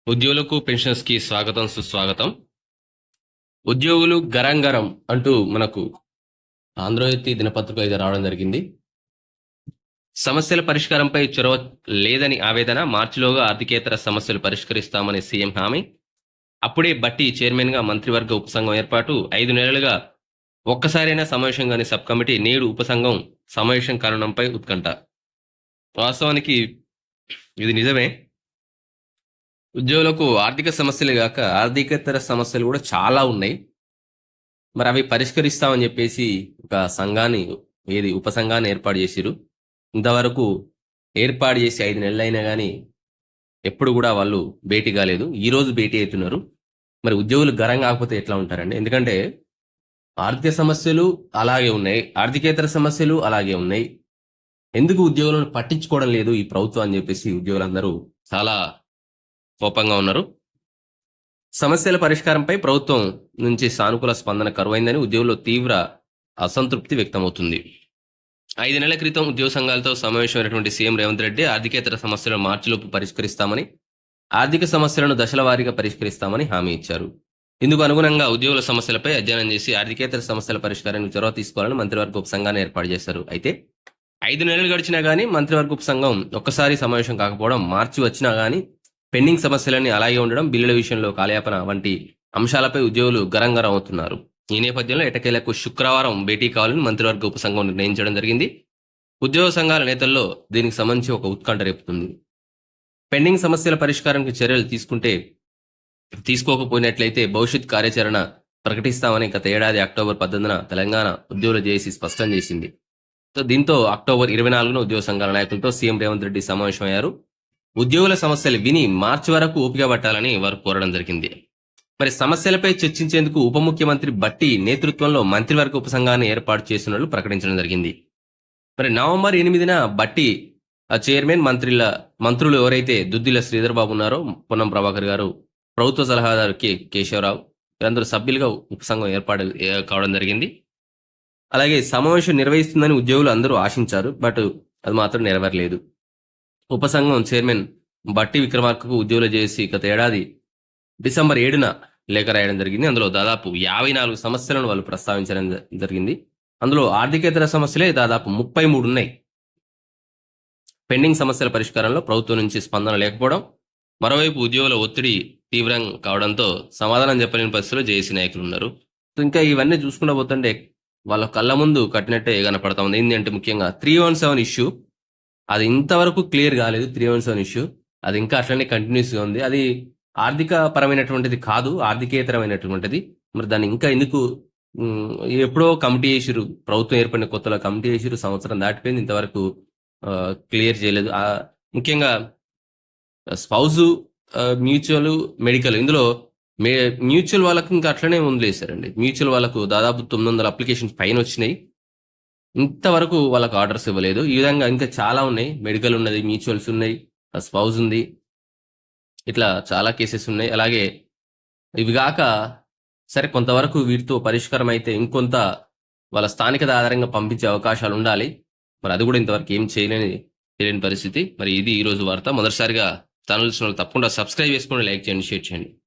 ఉద్యోగులకు పెన్షనర్స్ కి స్వాగతం సుస్వాగతం. ఉద్యోగులు గరం గరం అంటూ మనకు ఆంధ్రజ్యోతి దినపత్రిక అయితే రావడం జరిగింది. సమస్యల పరిష్కారంపై చొరవ లేదని ఆవేదన, మార్చిలోగా ఆర్థికేతర సమస్యలు పరిష్కరిస్తామని సీఎం హామీ. అప్పుడే బట్టి చైర్మన్ గా మంత్రివర్గ ఉపసంఘం ఏర్పాటు. 5 నెలలుగా ఒక్కసారైనా సమావేశం కాని సబ్ కమిటీ నేడు ఉపసంఘం సమావేశం కారణంపై ఉత్కంఠ. వాస్తవానికి ఇది నిజమే. ఉద్యోగులకు ఆర్థిక సమస్యలు కాక ఆర్థికేతర సమస్యలు కూడా చాలా ఉన్నాయి. మరి అవి పరిష్కరిస్తామని చెప్పేసి ఒక సంఘాన్ని ఉపసంఘాన్ని ఏర్పాటు చేసిరు. ఇంతవరకు ఏర్పాటు చేసి 5 నెలలు అయినా కానీ ఎప్పుడు కూడా వాళ్ళు భేటీ కాలేదు. ఈ రోజు భేటీ అవుతున్నారు. మరి ఉద్యోగులు గరం కాకపోతే ఎట్లా ఉంటారండి? ఎందుకంటే ఆర్థిక సమస్యలు అలాగే ఉన్నాయి, ఆర్థికేతర సమస్యలు అలాగే ఉన్నాయి. ఎందుకు ఉద్యోగులను పట్టించుకోవడం లేదు ఈ ప్రభుత్వం అని చెప్పేసి ఉద్యోగులందరూ చాలా కోపంగా ఉన్నారు. సమస్యల పరిష్కారంపై ప్రభుత్వం నుంచి సానుకూల స్పందన కరువైందని ఉద్యోగుల్లో తీవ్ర అసంతృప్తి వ్యక్తమవుతుంది. 5 నెలల క్రితం ఉద్యోగ సంఘాలతో సమావేశమైనటువంటి సీఎం రేవంత్ రెడ్డి ఆర్థికేతర సమస్యలను మార్చిలోపు పరిష్కరిస్తామని, ఆర్థిక సమస్యలను దశల వారీగా పరిష్కరిస్తామని హామీ ఇచ్చారు. ఇందుకు అనుగుణంగా ఉద్యోగుల సమస్యలపై అధ్యయనం చేసి ఆర్థికేతర సమస్యల పరిష్కారానికి చొరవ తీసుకోవాలని మంత్రివర్గ ఉపసంఘాన్ని ఏర్పాటు చేశారు. అయితే 5 నెలలు గడిచినా గానీ మంత్రివర్గ ఉపసంఘం ఒక్కసారి సమావేశం కాకపోవడం, మార్చి వచ్చినా గానీ పెండింగ్ సమస్యలన్నీ అలాగే ఉండడం, బిల్లుల విషయంలో కాలయాపన వంటి అంశాలపై ఉద్యోగులు గరం అవుతున్నారు. ఈ నేపథ్యంలో ఎటకేలకు శుక్రవారం భేటీ కావాలని మంత్రివర్గ ఉపసంఘం నిర్ణయించడం జరిగింది. ఉద్యోగ సంఘాల నేతల్లో దీనికి సంబంధించి ఒక ఉత్కంఠ రేపుతుంది. పెండింగ్ సమస్యల పరిష్కారానికి చర్యలు తీసుకోకపోయినట్లయితే భవిష్యత్ కార్యాచరణ ప్రకటిస్తామని గత ఏడాది అక్టోబర్ 18న తెలంగాణ ఉద్యోగుల జేఏసీ స్పష్టం చేసింది. దీంతో అక్టోబర్ 24న ఉద్యోగ సంఘాల నాయకులతో సీఎం రేవంత్ రెడ్డి సమావేశమయ్యారు. ఉద్యోగుల సమస్యలు విని మార్చి వరకు ఓపిక పట్టాలని వారు కోరడం జరిగింది. మరి సమస్యలపై చర్చించేందుకు ఉప ముఖ్యమంత్రి బట్టి నేతృత్వంలో మంత్రివర్గ ఉపసంఘాన్ని ఏర్పాటు చేస్తున్నట్లు ప్రకటించడం జరిగింది. మరి నవంబర్ 8న బట్టి చైర్మన్, మంత్రులు ఎవరైతే దుద్దిల శ్రీధర్ బాబు ఉన్నారో, పొన్నం ప్రభాకర్ గారు, ప్రభుత్వ సలహాదారు కేశవరావు, వీరందరూ సభ్యులుగా ఉపసంఘం ఏర్పాటు కావడం జరిగింది. అలాగే సమావేశం నిర్వహిస్తుందని ఉద్యోగులు అందరూ ఆశించారు. బట్ అది మాత్రం నెరవేరలేదు. ఉపసంఘం చైర్మన్ బట్టి విక్రమార్కకు ఉద్యోగులు చేసి గత ఏడాది డిసెంబర్ 7న లేఖ రాయడం జరిగింది. అందులో దాదాపు 54 సమస్యలను వాళ్ళు ప్రస్తావించడం జరిగింది. అందులో ఆర్థికేతర సమస్యలే దాదాపు 33 ఉన్నాయి. పెండింగ్ సమస్యల పరిష్కారంలో ప్రభుత్వం నుంచి స్పందన లేకపోవడం, మరోవైపు ఉద్యోగుల ఒత్తిడి తీవ్రం కావడంతో సమాధానం చెప్పలేని పరిస్థితిలో జేఏసీ నాయకులు ఉన్నారు. ఇంకా ఇవన్నీ చూసుకుంటూ పోతుంటే వాళ్ళ కళ్ళ ముందు కట్టినట్టే కనపడతా ఉంది. ఏంటంటే ముఖ్యంగా 317 ఇష్యూ, అది ఇంతవరకు క్లియర్ కాలేదు. 317 ఇష్యూ అది ఇంకా అట్లనే కంటిన్యూస్గా ఉంది. అది ఆర్థిక పరమైనటువంటిది కాదు, ఆర్థికేతరమైనటువంటిది. మరి దాన్ని ఇంకా ఎందుకు ఎప్పుడో కమిటీ చేసిరు, ప్రభుత్వం ఏర్పడిన కొత్తలో కమిటీ చేసిరు, సంవత్సరం దాటిపోయింది, ఇంతవరకు క్లియర్ చేయలేదు. ముఖ్యంగా స్పౌజు, మ్యూచువల్, మెడికల్, ఇందులో మ్యూచువల్ వాళ్ళకు ఇంకా అట్లనే వదిలేశారండి. మ్యూచువల్ వాళ్ళకు దాదాపు 900 అప్లికేషన్స్ పైన వచ్చినాయి. ఇంతవరకు వాళ్ళకు ఆర్డర్స్ ఇవ్వలేదు. ఈ విధంగా ఇంకా చాలా ఉన్నాయి. మెడికల్ ఉన్నది, మ్యూచువల్స్ ఉన్నాయి, స్పౌజ్ ఉంది, ఇట్లా చాలా కేసెస్ ఉన్నాయి. అలాగే ఇవి కాక సరే కొంతవరకు వీటితో పరిష్కారం అయితే ఇంకొంత వాళ్ళ స్థానికత ఆధారంగా పంపించే అవకాశాలు ఉండాలి. మరి అది కూడా ఇంతవరకు ఏం తెలియని పరిస్థితి. మరి ఇది ఈరోజు వార్త. మొదటిసారిగా ఛానల్ తప్పకుండా సబ్స్క్రైబ్ చేసుకుని లైక్ చేయండి, షేర్ చేయండి.